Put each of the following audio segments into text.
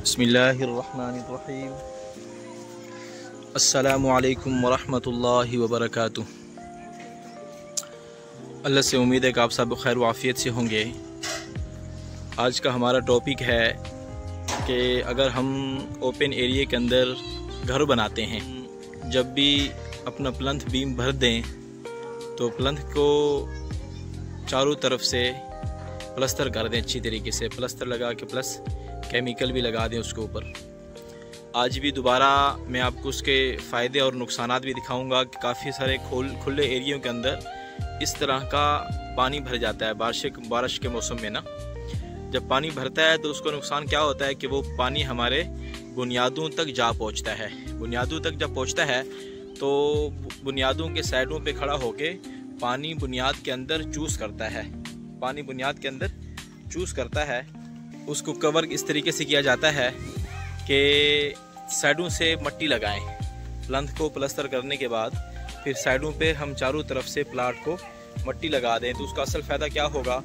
बिस्मिल्लाहिर्रहमानिर्रहीम। अस्सलामु अलैकुम वरहमतुल्लाहि वबरकातुह। अल्लाह से उम्मीद है कि आप सब खैर व आफ़ियत से होंगे। आज का हमारा टॉपिक है कि अगर हम ओपन एरिया के अंदर घर बनाते हैं, जब भी अपना प्लंथ बीम भर दें तो प्लंथ को चारों तरफ से प्लस्तर कर दें, अच्छी तरीके से प्लस्तर लगा के प्लस केमिकल भी लगा दें उसके ऊपर। आज भी दोबारा मैं आपको उसके फ़ायदे और नुकसानात भी दिखाऊंगा कि काफ़ी सारे खुले एरियो के अंदर इस तरह का पानी भर जाता है। बारिश के मौसम में ना, जब पानी भरता है तो उसका नुकसान क्या होता है कि वो पानी हमारे बुनियादों तक जा पहुंचता है। बुनियादों तक जब पहुंचता है तो बुनियादों के साइडों पे खड़ा होके पानी बुनियाद के अंदर चूस करता है। पानी बुनियाद के अंदर चूस करता है। उसको कवर इस तरीके से किया जाता है कि साइडों से मट्टी लगाएं। प्लंथ को प्लस्तर करने के बाद फिर साइडों पे हम चारों तरफ से प्लाट को मट्टी लगा दें तो उसका असल फ़ायदा क्या होगा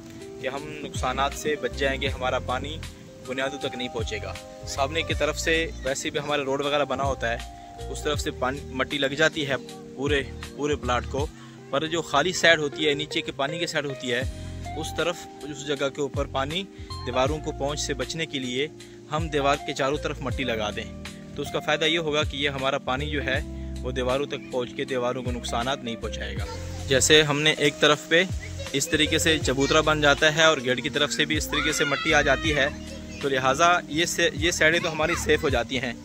कि हम नुकसानात से बच जाएंगे। हमारा पानी बुनियादों तक नहीं पहुंचेगा। सामने की तरफ से वैसे भी हमारा रोड वगैरह बना होता है, उस तरफ से पानी मट्टी लग जाती है पूरे प्लाट को, पर जो खाली साइड होती है, नीचे के पानी की साइड होती है, उस तरफ उस जगह के ऊपर पानी दीवारों को पहुंच से बचने के लिए हम दीवार के चारों तरफ मट्टी लगा दें तो उसका फ़ायदा ये होगा कि ये हमारा पानी जो है वो दीवारों तक पहुंच के दीवारों को नुकसानात नहीं पहुंचाएगा। जैसे हमने एक तरफ पे इस तरीके से चबूतरा बन जाता है और गेट की तरफ से भी इस तरीके से मट्टी आ जाती है, तो लिहाजा ये साइडें तो हमारी सेफ़ हो जाती हैं।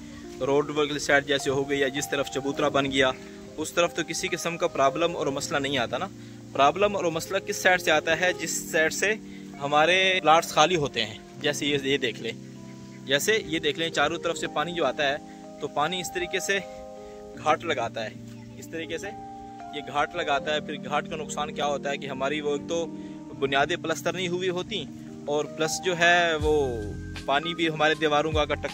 रोड वाली साइड जैसे हो गई या जिस तरफ चबूतरा बन गया उस तरफ तो किसी किस्म का प्रॉब्लम और मसला नहीं आता ना। प्रॉब्लम और मसला किस साइड से आता है? जिस साइड से हमारे प्लाट्स खाली होते हैं। जैसे ये देख लें, जैसे ये देख लें, चारों तरफ से पानी जो आता है तो पानी इस तरीके से घाट लगाता है, इस तरीके से ये घाट लगाता है। फिर घाट का नुकसान क्या होता है कि हमारी वो एक तो बुनियादें प्लस्तर नहीं हुई होती और प्लस जो है वो पानी भी हमारे दीवारों का अगर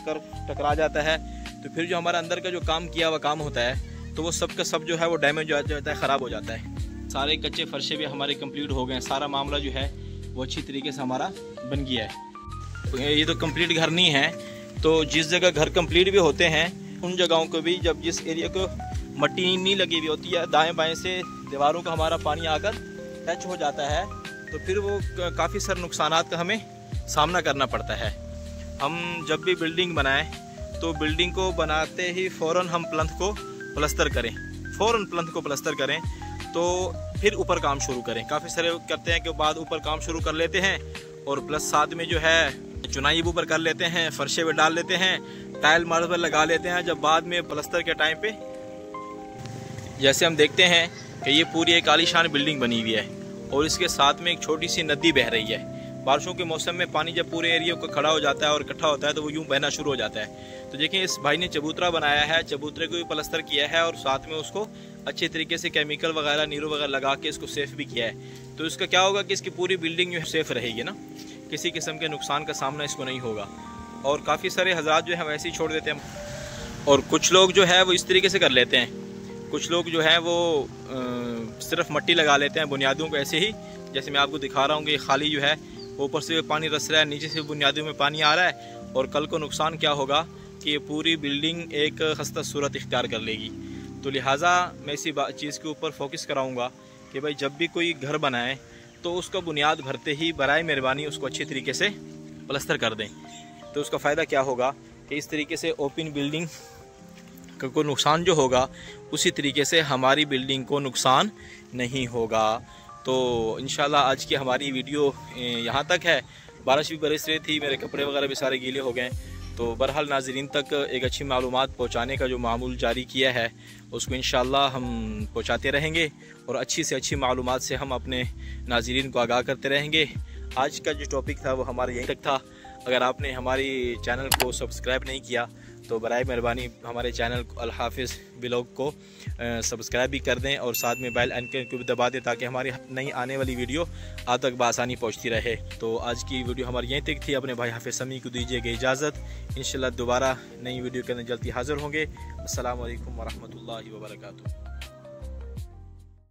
टकरा जाता है तो फिर जो हमारा अंदर का जो काम किया हुआ काम होता है तो वो सब का सब जो है वो डैमेज हो जाता है, ख़राब हो जाता है। सारे कच्चे फर्शे भी हमारे कंप्लीट हो गए हैं। सारा मामला जो है वो अच्छी तरीके से हमारा बन गया है। ये तो कंप्लीट घर नहीं है, तो जिस जगह घर कंप्लीट भी होते हैं उन जगहों को भी जब जिस एरिया को मट्टी नहीं लगी हुई होती है, दाएं बाएं से दीवारों का हमारा पानी आकर टच हो जाता है तो फिर वो काफ़ी सारे नुकसानात का हमें सामना करना पड़ता है। हम जब भी बिल्डिंग बनाएं तो बिल्डिंग को बनाते ही फ़ौरन हम प्लंथ को प्लस्तर करें, फ़ौरन प्लंथ को प्लस्तर करें तो फिर ऊपर काम शुरू करें। काफ़ी सारे करते हैं कि बाद ऊपर काम शुरू कर लेते हैं और प्लस साथ में जो है चुनाई ऊपर कर लेते हैं, फर्शे पे डाल लेते हैं, टाइल मार्बल लगा लेते हैं। जब बाद में प्लस्तर के टाइम पे जैसे हम देखते हैं कि ये पूरी एक आलीशान बिल्डिंग बनी हुई है और इसके साथ में एक छोटी सी नदी बह रही है। बारिशों के मौसम में पानी जब पूरे एरिया को खड़ा हो जाता है और इकट्ठा होता है तो वो यूँ बहना शुरू हो जाता है। तो देखिए इस भाई ने चबूतरा बनाया है, चबूतरे को भी प्लस्तर किया है और साथ में उसको अच्छे तरीके से केमिकल वगैरह नीरो वगैरह लगा के इसको सेफ भी किया है। तो इसका क्या होगा कि इसकी पूरी बिल्डिंग जो है सेफ रहेगी ना, किसी किस्म के नुकसान का सामना इसको नहीं होगा। और काफ़ी सारे हज़रात जो है वैसे ही छोड़ देते हैं और कुछ लोग जो है वो इस तरीके से कर लेते हैं। कुछ लोग जो है वो सिर्फ मट्टी लगा लेते हैं बुनियादों को ऐसे ही, जैसे मैं आपको दिखा रहा हूँ कि खाली जो है ऊपर से पानी रस रहा है, नीचे से बुनियादों में पानी आ रहा है और कल को नुकसान क्या होगा कि ये पूरी बिल्डिंग एक खस्ता सूरत इख्तियार कर लेगी। तो लिहाजा मैं इसी चीज़ के ऊपर फोकस कराऊंगा कि भाई जब भी कोई घर बनाए तो उसका बुनियाद भरते ही बराए मेहरबानी उसको अच्छी तरीके से प्लस्तर कर दें। तो उसका फ़ायदा क्या होगा कि इस तरीके से ओपन बिल्डिंग को नुकसान जो होगा उसी तरीके से हमारी बिल्डिंग को नुकसान नहीं होगा। तो इंशाल्लाह आज की हमारी वीडियो यहाँ तक है। बारिश भी बरस रही थी, मेरे कपड़े वगैरह भी सारे गीले हो गए, तो बहरहाल नाज़रीन तक एक अच्छी मालूमात पहुँचाने का जो मामूल जारी किया है उसको इंशाल्लाह हम पहुँचाते रहेंगे और अच्छी से अच्छी मालूमात से हम अपने नाज़रीन को आगाह करते रहेंगे। आज का जो टॉपिक था वो हमारा यहीं तक था। अगर आपने हमारी चैनल को सब्सक्राइब नहीं किया तो बराए मेहरबानी हमारे चैनल अल हाफिज़ ब्लॉग को सब्सक्राइब भी कर दें और साथ में बेल आइकन को भी दबा दें ताकि हमारी नई आने वाली वीडियो आप तक बआसानी पहुंचती रहे। तो आज की वीडियो हमारी यहीं तक थी। अपने भाई हाफिज़ समी को दीजिएगा इजाज़त। इंशाल्लाह दोबारा नई वीडियो के अंदर जल्दी हाज़िर होंगे। अस्सलामु अलैकुम वरहमतुल्लाहि वबरकातुहू।